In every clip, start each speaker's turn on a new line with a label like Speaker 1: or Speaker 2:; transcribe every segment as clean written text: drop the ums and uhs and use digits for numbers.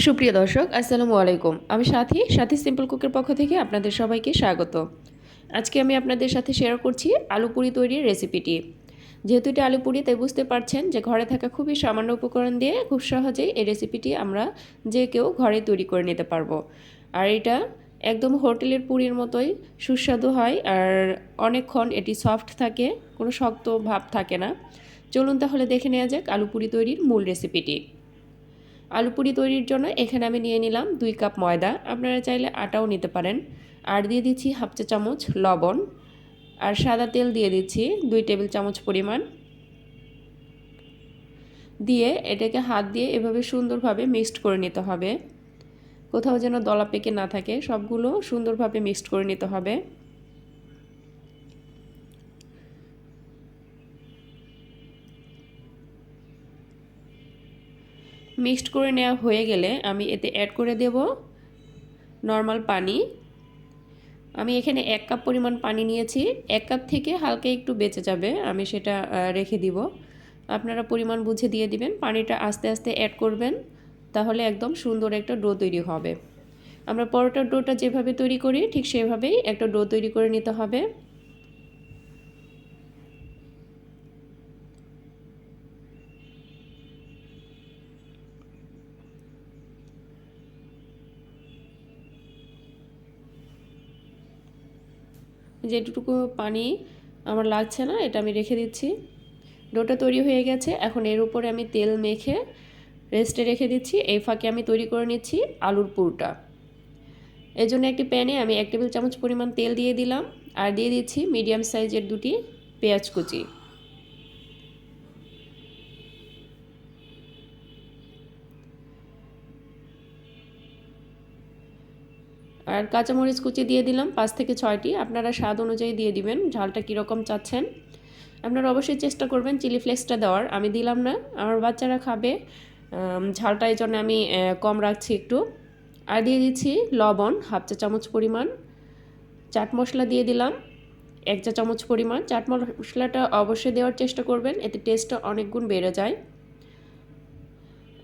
Speaker 1: সুপ্রিয় দর্শক আসসালামু আলাইকুম। আমি সাথী সিম্পল কুকের পক্ষ থেকে আপনাদের সবাইকে স্বাগত। আজকে আমি আপনাদের সাথে শেয়ার করছি আলু পুরি তৈরির রেসিপিটি। যেহেতু এটা আলু পুরি, তাই বুঝতে পারছেন যে ঘরে থাকা খুবই সামান্য উপকরণ দিয়ে খুব সহজেই এই রেসিপিটি আমরা যে কেউ ঘরে তৈরি করে নিতে পারবো। আর এটা একদম হোটেলের পুরির মতোই সুস্বাদু হয়, আর অনেকক্ষণ এটি সফট থাকে, কোনো শক্ত ভাব থাকে না। চলুন তাহলে দেখে নেওয়া যাক আলু পুরি তৈরির মূল রেসিপিটি। আলু পুরি তৈরির জন্য এখানে আমি নিয়ে নিলাম 2 কাপ ময়দা, আপনারা চাইলে আটাও নিতে পারেন। আর দিয়ে দিচ্ছি হাফ চা চামচ লবণ, আর সাদা তেল দিয়ে দিচ্ছি 2 টেবিল চামচ পরিমাণ। দিয়ে এটাকে হাত দিয়ে এভাবে সুন্দরভাবে মিক্সড করে নিতে হবে, কোথাও যেন দলা পেকে না থাকে, সবগুলো সুন্দরভাবে মিক্সড করে নিতে হবে। মিক্সড করে নেওয়া হয়ে গেলে আমি এতে অ্যাড করে দেব নর্মাল পানি। আমি এখানে 1 কাপ পরিমাণ পানি নিয়েছি, 1 কাপ থেকে হালকা একটু বেঁচে যাবে, আমি সেটা রেখে দিব। আপনারা পরিমাণ বুঝে দিয়ে দিবেন। পানিটা আস্তে আস্তে অ্যাড করবেন, তাহলে একদম সুন্দর একটা ডো তৈরি হবে। আমরা পরোটার ডোটা যেভাবে তৈরি করি ঠিক সেভাবেই একটা ডো তৈরি করে নিতে হবে। যেটুকু পানি আমার লাগছে না, এটা আমি রেখে দিচ্ছি। ডোটা তৈরি হয়ে গেছে, এখন এর উপরে আমি তেল মেখে রেস্টে রেখে দিচ্ছি। এই ফাঁকে আমি তৈরি করে নিচ্ছি আলুর পুরটা। এর জন্য একটি প্যানে আমি 1 টেবিল চামচ পরিমাণ তেল দিয়ে দিলাম, আর দিয়ে দিচ্ছি মিডিয়াম সাইজের 2টি পেঁয়াজ কুচি। আর কাঁচামরিচ কুচি দিয়ে দিলাম 5 থেকে 6টি, আপনারা স্বাদ অনুযায়ী দিয়ে দিবেন ঝালটা কীরকম চাচ্ছেন। আপনারা অবশ্যই চেষ্টা করবেন চিলি ফ্লেক্সটা দেওয়ার, আমি দিলাম না, আমার বাচ্চারা খাবে ঝালটা, এই জন্য আমি কম রাখছি একটু। আর দিয়ে দিচ্ছি লবণ হাফ চা চামচ পরিমাণ, চাট মশলা দিয়ে দিলাম 1 চা চামচ পরিমাণ। চাট মশলাটা অবশ্যই দেওয়ার চেষ্টা করবেন, এতে টেস্টটা অনেক গুণ বেড়ে যায়।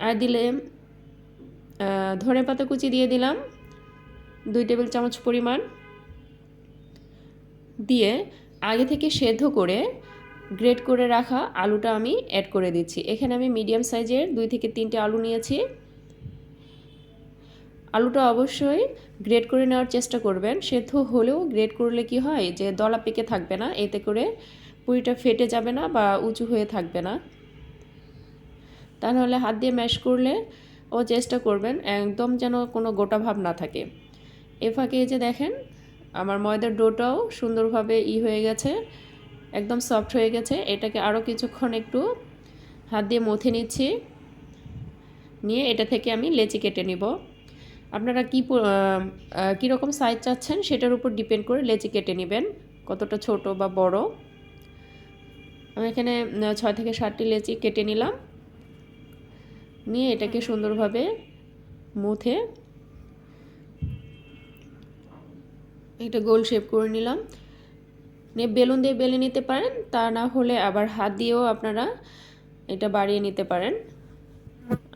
Speaker 1: আর দিলে ধনেপাতা কুচি দিয়ে দিলাম 2 টেবিল চামচ পরিমাণ। দিয়ে আগে থেকে সেদ্ধ করে গ্রেট করে রাখা আলুটা আমি অ্যাড করে দিচ্ছি। এখানে আমি মিডিয়াম সাইজের 2 থেকে 3টে আলু নিয়েছি। আলুটা অবশ্যই গ্রেট করে নেওয়ার চেষ্টা করবেন। সেদ্ধ হলেও গ্রেট করলে কি হয় যে দলা পেকে থাকবে না, এতে করে পুরিটা ফেটে যাবে না বা উঁচু হয়ে থাকবে না। তা নাহলে হাত দিয়ে ম্যাশ করলে চেষ্টা করবেন একদম যেন কোনো গোটা ভাব না থাকে। এ ফাঁকে এই যে দেখেন আমার ময়দার ডোটাও সুন্দরভাবে হয়ে গেছে, একদম সফট হয়ে গেছে। এটাকে আরও কিছুক্ষণ একটু হাত দিয়ে মথে নিচ্ছি, নিয়ে এটা থেকে আমি লেচি কেটে নিব। আপনারা কীরকম সাইজ চাচ্ছেন সেটার উপর ডিপেন্ড করে লেচি কেটে নেবেন, কতটা ছোট বা বড়। আমি এখানে 6 থেকে 7টি লেচি কেটে নিলাম, নিয়ে এটাকে সুন্দরভাবে মুথে একটা গোল শেপ করে নিলাম। নিয়ে বেলুন দিয়ে বেলে নিতে পারেন, তা না হলে আবার হাত দিয়েও আপনারা এটা বাড়িয়ে নিতে পারেন।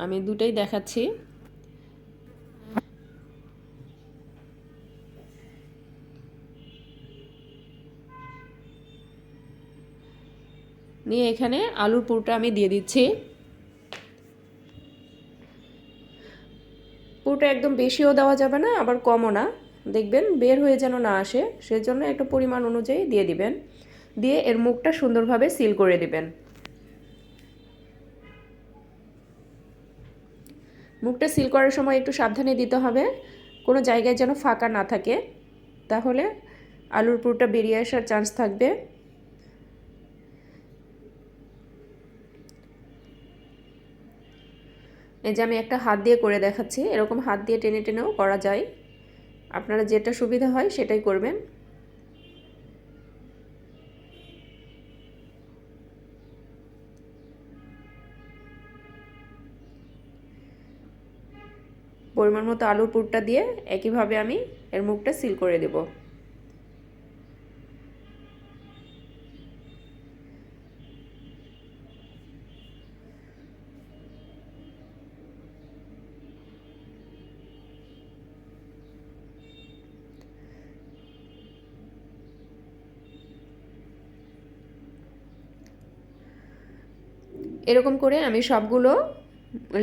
Speaker 1: আমি দুটোই দেখাচ্ছি। নিয়ে এখানে আলুর পুরটা আমি দিয়ে দিচ্ছি। পুরটা একদম বেশিও দেওয়া যাবে না, আবার কমও না, দেখবেন বের হয়ে যেন না আসে, সেজন্য একটা পরিমাণ অনুযায়ী দিয়ে দিবেন। দিয়ে এর মুখটা সুন্দরভাবে সিল করে দিবেন। মুখটা সিল করার সময় একটু সাবধানে দিতে হবে, কোনো জায়গায় যেন ফাঁকা না থাকে, তাহলে আলুর পুরটা বেরিয়ে আসার চান্স থাকবে। এই যে আমি একটা হাত দিয়ে করে দেখাচ্ছি, এরকম হাত দিয়ে টেনে টেনেও করা যায়, আপনারা যেটা সুবিধা হয় সেটাই করবেন। পরিমাণ মতো আলুর পুরটা দিয়ে একইভাবে আমি এর মুখটা সিল করে দেব। এরকম করে আমি সবগুলো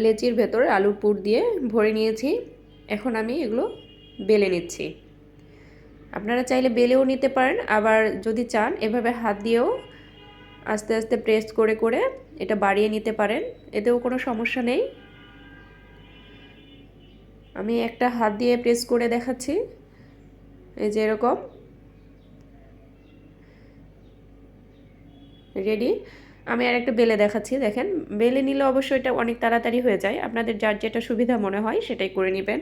Speaker 1: লেচির ভেতর আলুর পুর দিয়ে ভরে নিয়েছি। এখন আমি এগুলো বেলে নিচ্ছি। আপনারা চাইলে বেলেও নিতে পারেন, আবার যদি চান এভাবে হাত দিয়েও আস্তে আস্তে প্রেস করে করে এটা বাড়িয়ে নিতে পারেন, এতেও কোনো সমস্যা নেই। আমি একটা হাত দিয়ে প্রেস করে দেখাচ্ছি, এই যে এরকম রেডি। আমি আর একটা বেলে দেখাচ্ছি, দেখেন বেলে নিলে অবশ্যই এটা অনেক তাড়াতাড়ি হয়ে যায়, আপনাদের যার যেটা সুবিধা মনে হয় সেটাই করে নেবেন।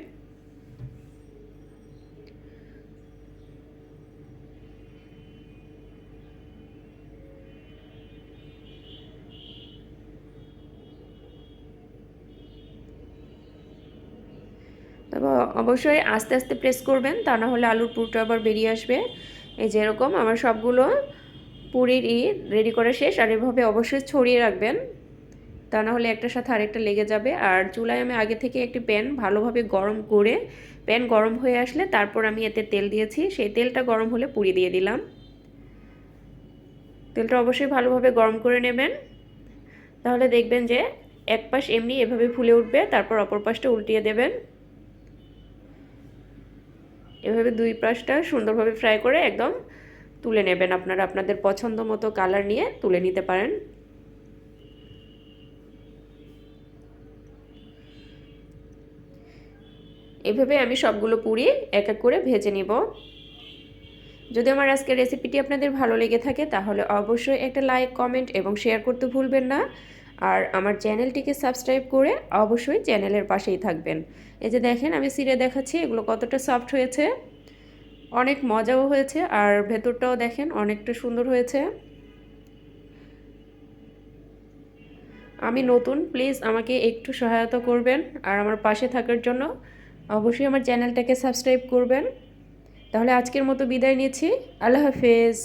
Speaker 1: তবে অবশ্যই আস্তে আস্তে প্রেস করবেন, তা না হলে আলুর পুরটা আবার বেরিয়ে আসবে। এই যে এরকম আমার সবগুলো পুরির রেডি করা শেষ। আর এভাবে অবশ্যই ছড়িয়ে রাখবেন, তা না হলে একটার সাথে আরেকটা লেগে যাবে। আর চুলায় আমি আগে থেকে একটি প্যান ভালোভাবে গরম করে, প্যান গরম হয়ে আসলে তারপর আমি এতে তেল দিয়েছি, সেই তেলটা গরম হলে পুরি দিয়ে দিলাম। তেলটা অবশ্যই ভালোভাবে গরম করে নেবেন, তাহলে দেখবেন যে এক পাশ এমনি এভাবে ফুলে উঠবে, তারপর অপর পাশটা উল্টিয়ে দেবেন। এভাবে দুই পাশটা সুন্দরভাবে ফ্রাই করে একদম তুলে নেবেন। আপনারা আপনাদের পছন্দ মতো কালার নিয়ে তুলে নিতে পারেন। এভাবে আমি সবগুলো পুরি এক এক করে ভেজে নিব। যদি আমার আজকের রেসিপিটি আপনাদের ভালো লেগে থাকে তাহলে অবশ্যই একটা লাইক, কমেন্ট এবং শেয়ার করতে ভুলবেন না। আর আমার চ্যানেলটিকে সাবস্ক্রাইব করে অবশ্যই চ্যানেলের পাশেই থাকবেন। এই যে দেখেন আমি ছিঁড়ে দেখাচ্ছি এগুলো কতটা সফট হয়েছে, অনেক মজাও হয়েছে, আর ভেতরটাও দেখেন অনেকটা সুন্দর হয়েছে। আমি নতুন, প্লিজ আমাকে একটু সহায়তা করবেন, আর আমার পাশে থাকার জন্য অবশ্যই আমার চ্যানেলটাকে সাবস্ক্রাইব করবেন। তাহলে আজকের মতো বিদায় নিচ্ছি। আল্লাহ হাফেজ।